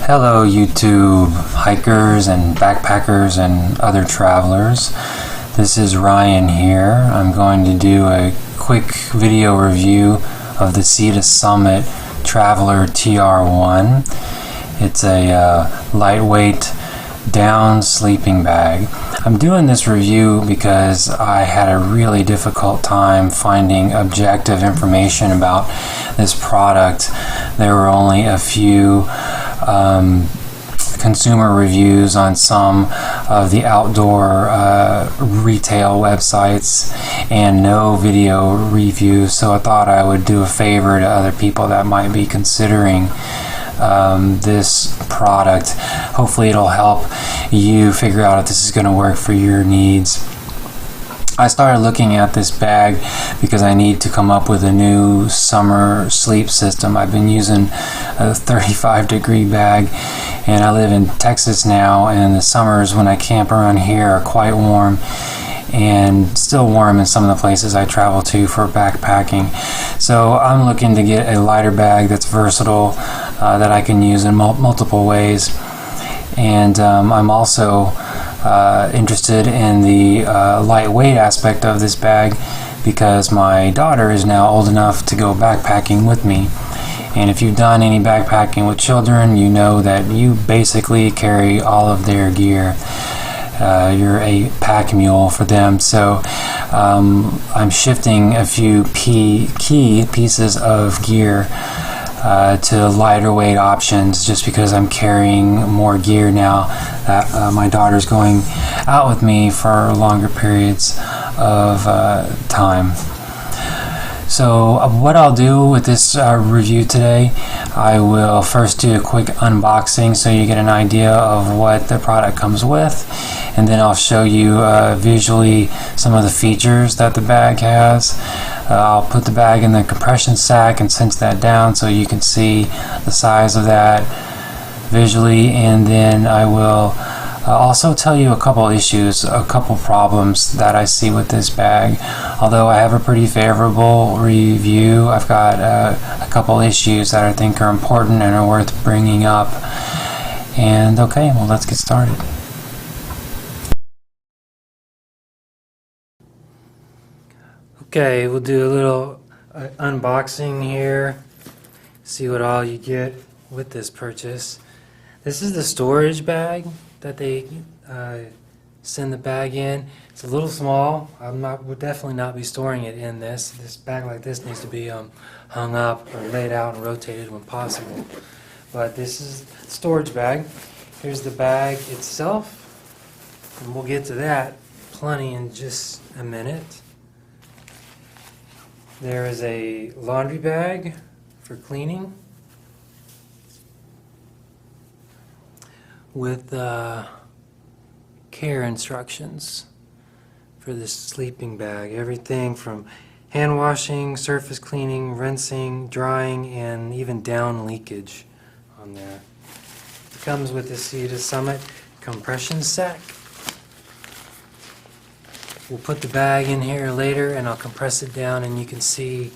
Hello YouTube hikers and backpackers and other travelers. This is Ryan here. I'm going to do a quick video review of the Summit Traveller TR1. It's a lightweight down sleeping bag. I'm doing this review because I had a really difficult time finding objective information about this product. There were only a few consumer reviews on some of the outdoor retail websites and no video reviews, so I thought I would do a favor to other people that might be considering this product. Hopefully it'll help you figure out if this is going to work for your needs. I started looking at this bag because I need to come up with a new summer sleep system. I've been using a 35-degree bag, and I live in Texas now, and the summers when I camp around here are quite warm and still warm in some of the places I travel to for backpacking. So I'm looking to get a lighter bag that's versatile, that I can use in multiple ways. And I'm also interested in the lightweight aspect of this bag because my daughter is now old enough to go backpacking with me. And if you've done any backpacking with children, you know that you basically carry all of their gear. You're a pack mule for them. So I'm shifting a few key pieces of gear to lighter weight options just because I'm carrying more gear now that my daughter's going out with me for longer periods of time. So what I'll do with this review today, I will first do a quick unboxing so you get an idea of what the product comes with, and then I'll show you visually some of the features that the bag has. I'll put the bag in the compression sack and cinch that down so you can see the size of that visually, and then I will also tell you a couple issues, a couple problems that I see with this bag. Although I have a pretty favorable review, I've got a couple issues that I think are important and are worth bringing up. And okay, well, let's get started. Okay, we'll do a little unboxing here, see what all you get with this purchase. This is the storage bag that they send the bag in. It's a little small. Would definitely not be storing it in this. This bag like this needs to be hung up or laid out and rotated when possible. But this is the storage bag. Here's the bag itself, and we'll get to that plenty in just a minute. There is a laundry bag for cleaning with care instructions for this sleeping bag. Everything from hand washing, surface cleaning, rinsing, drying, and even down leakage on there. It comes with the Summit compression sack. We'll put the bag in here later and I'll compress it down, and you can see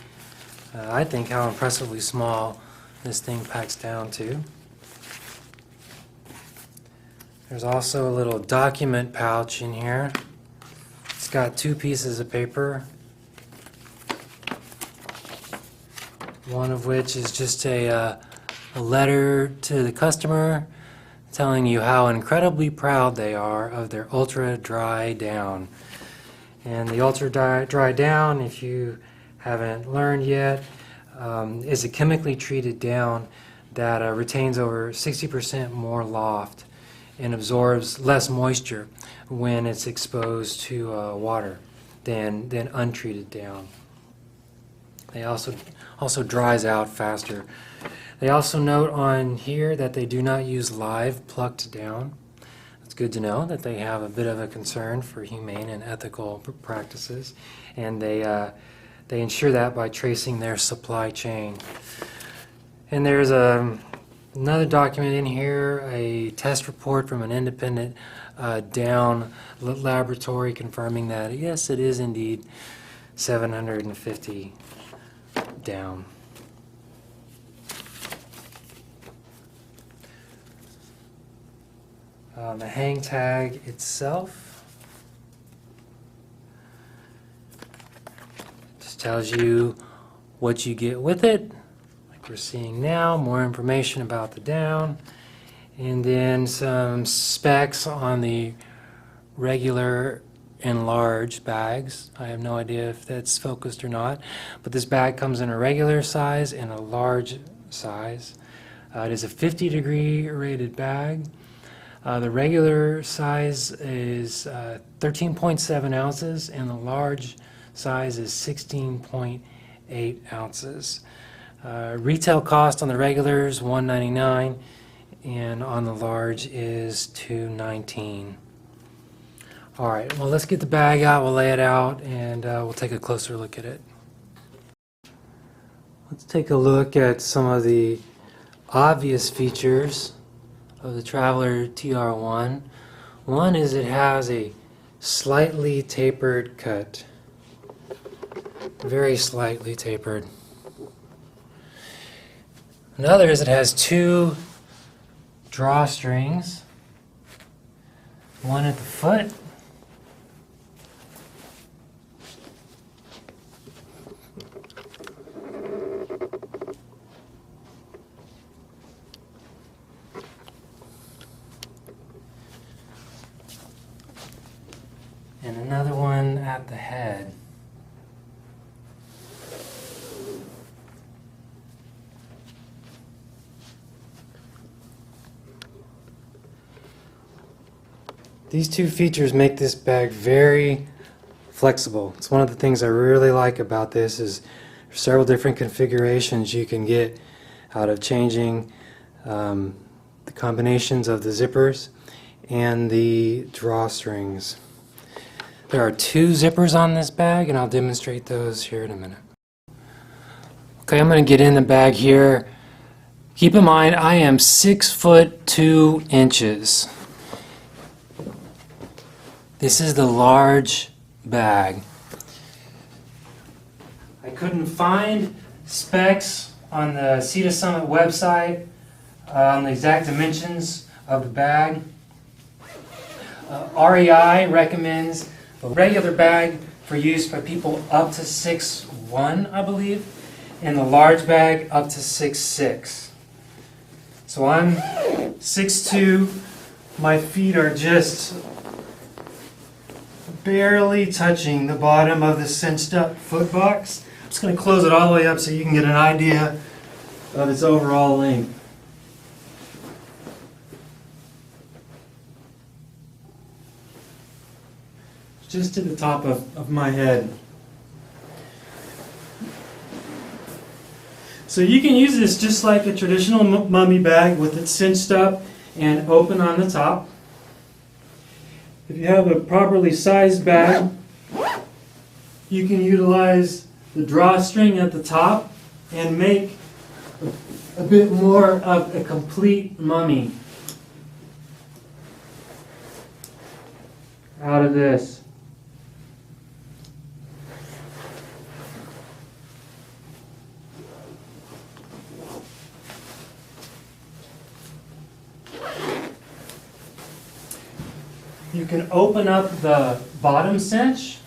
I think how impressively small this thing packs down to. There's also a little document pouch in here. It's got two pieces of paper, one of which is just a letter to the customer telling you how incredibly proud they are of their ultra dry down. And the ultra dry down, if you haven't learned yet, is a chemically treated down that retains over 60% more loft and absorbs less moisture when it's exposed to water than untreated down. They also dries out faster. They also note on here that they do not use live plucked down. It's good to know that they have a bit of a concern for humane and ethical practices, and they ensure that by tracing their supply chain. And there's another document in here, a test report from an independent down laboratory confirming that yes, it is indeed 750 down. The hang tag itself just tells you what you get with it, like we're seeing now, more information about the down, and then some specs on the regular and large bags. I have no idea if that's focused or not, but this bag comes in a regular size and a large size. It is a 50-degree rated bag. The regular size is 13.7 ounces and the large size is 16.8 ounces. Retail cost on the regular is $1.99 and on the large is $2.19. Alright, well, let's get the bag out, we'll lay it out, and we'll take a closer look at it. Let's take a look at some of the obvious features of the Traveller TR1. One is it has a slightly tapered cut. Very slightly tapered. Another is it has two drawstrings. One at the foot and another one at the head. These two features make this bag very flexible. It's one of the things I really like about this is there's several different configurations you can get out of changing the combinations of the zippers and the drawstrings. There are two zippers on this bag, and I'll demonstrate those here in a minute. Okay, I'm going to get in the bag here. Keep in mind, I am 6'2". This is the large bag. I couldn't find specs on the Summit website on the exact dimensions of the bag. REI recommends a regular bag for use by people up to 6'1", I believe, and the large bag up to 6'6". So I'm 6'2". My feet are just barely touching the bottom of the cinched up foot box. I'm just going to close it all the way up so you can get an idea of its overall length. Just to the top of my head. So you can use this just like a traditional mummy bag with it cinched up and open on the top. If you have a properly sized bag, you can utilize the drawstring at the top and make a bit more of a complete mummy out of this. You can open up the bottom cinch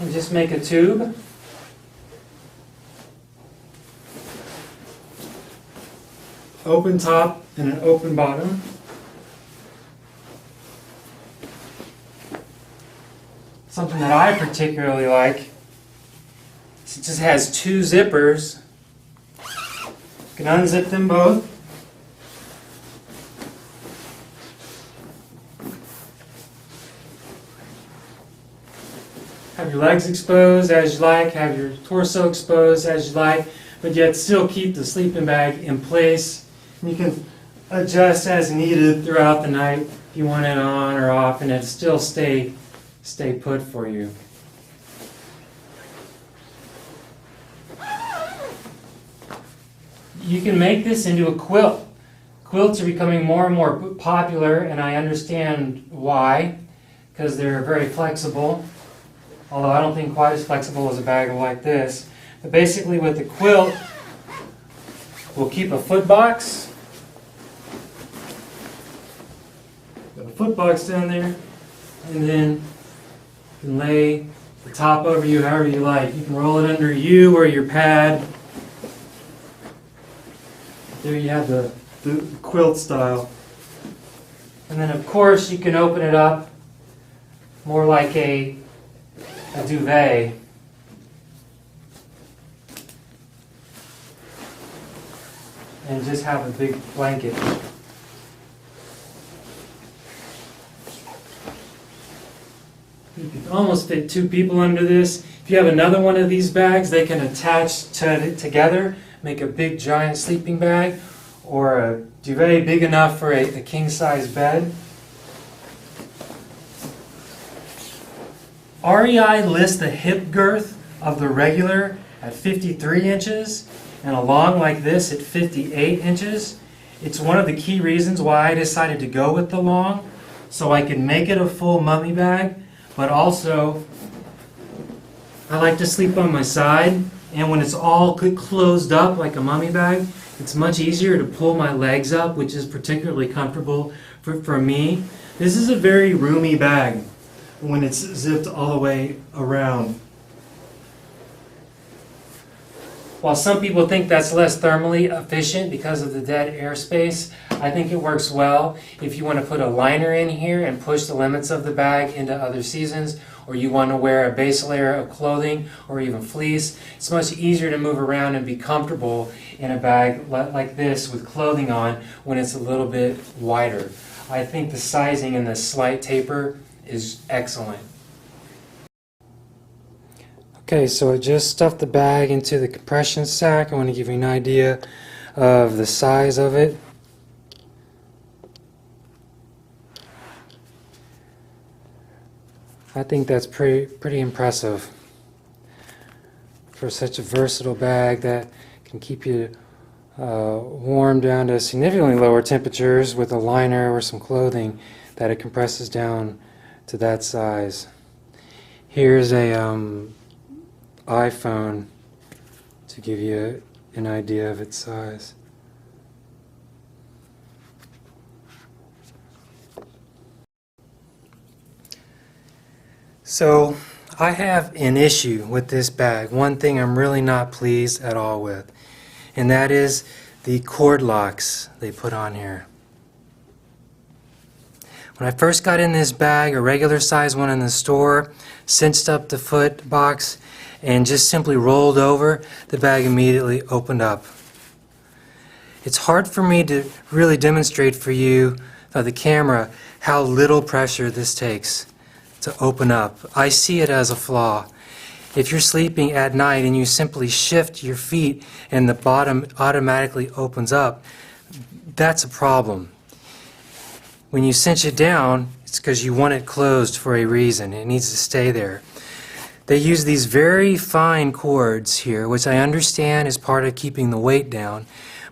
and just make a tube. Open top and an open bottom. Something that I particularly like is it just has two zippers. You can unzip them both. Have your legs exposed as you like, have your torso exposed as you like, but yet still keep the sleeping bag in place. And you can adjust as needed throughout the night if you want it on or off, and it'll still stay put for you. You can make this into a quilt. Quilts are becoming more and more popular, and I understand why, because they're very flexible. Although I don't think quite as flexible as a bag like this. But basically with the quilt, we'll keep a foot box foot box down there, and then you can lay the top over you however you like. You can roll it under you or your pad. There you have the quilt style. And then of course you can open it up more like a duvet. And just have a big blanket. You can almost fit 2 people under this. If you have another one of these bags, they can attach together, make a big giant sleeping bag, or a duvet big enough for a king-size bed. REI lists the hip girth of the regular at 53 inches and a long like this at 58 inches. It's one of the key reasons why I decided to go with the long, so I can make it a full mummy bag, but also I like to sleep on my side, and when it's all closed up like a mummy bag, it's much easier to pull my legs up, which is particularly comfortable for me. This is a very roomy bag when it's zipped all the way around. While some people think that's less thermally efficient because of the dead airspace, I think it works well if you want to put a liner in here and push the limits of the bag into other seasons, or you want to wear a base layer of clothing or even fleece. It's much easier to move around and be comfortable in a bag like this with clothing on when it's a little bit wider. I think the sizing and the slight taper is excellent. Okay, so I just stuffed the bag into the compression sack. I want to give you an idea of the size of it. I think that's pretty impressive for such a versatile bag that can keep you warm down to significantly lower temperatures with a liner or some clothing, that it compresses down to that size. Here's a iPhone to give you an idea of its size. So I have an issue with this bag. One thing I'm really not pleased at all with, and that is the cord locks they put on here. When I first got in this bag, a regular size one in the store, cinched up the foot box and just simply rolled over, the bag immediately opened up. It's hard for me to really demonstrate for you, the camera, how little pressure this takes to open up. I see it as a flaw. If you're sleeping at night and you simply shift your feet and the bottom automatically opens up, that's a problem. When you cinch it down, it's because you want it closed for a reason. It needs to stay there. They use these very fine cords here, which I understand is part of keeping the weight down,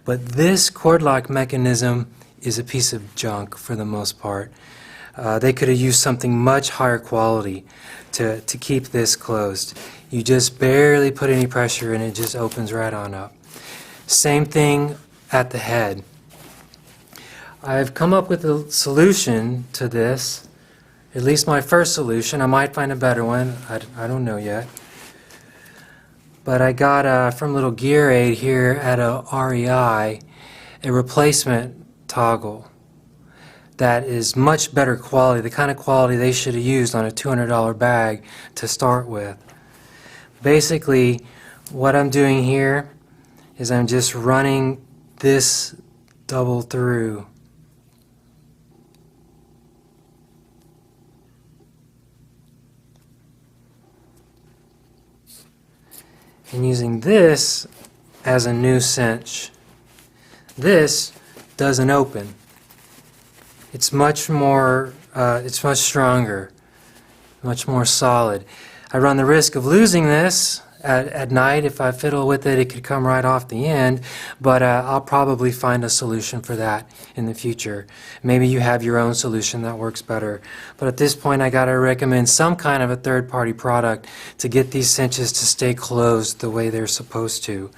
but this cord lock mechanism is a piece of junk for the most part. They could have used something much higher quality to keep this closed. You just barely put any pressure and it just opens right on up. Same thing at the head. I've come up with a solution to this, at least my first solution. I might find a better one. I don't know yet. But I got from Little Gear Aid here at a REI a replacement toggle that is much better quality, the kind of quality they should have used on a $200 bag to start with. Basically, what I'm doing here is I'm just running this double through. And using this as a new cinch. This doesn't open. It's much more, it's much stronger, much more solid. I run the risk of losing this at night. If I fiddle with it, it could come right off the end, but I'll probably find a solution for that in the future. Maybe you have your own solution that works better. But at this point, I gotta recommend some kind of a third-party product to get these cinches to stay closed the way they're supposed to.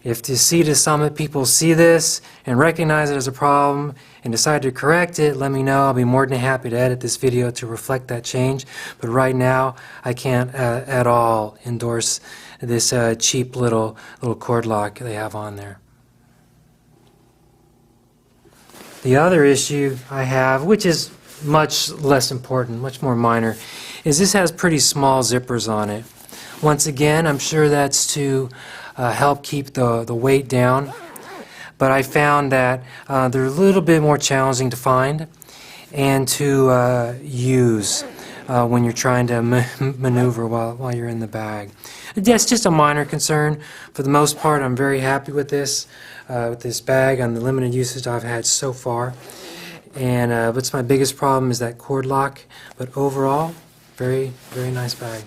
If the Sea to Summit people see this and recognize it as a problem and decide to correct it, let me know. I'll be more than happy to edit this video to reflect that change. But right now, I can't at all endorse this cheap little cord lock they have on there. The other issue I have, which is much less important, much more minor, is this has pretty small zippers on it. Once again, I'm sure that's to help keep the weight down, but I found that they're a little bit more challenging to find and to use when you're trying to maneuver while you're in the bag. That's just a minor concern. For the most part, I'm very happy with this bag on the limited usage I've had so far. And what's my biggest problem is that cord lock, but overall, very, very nice bag.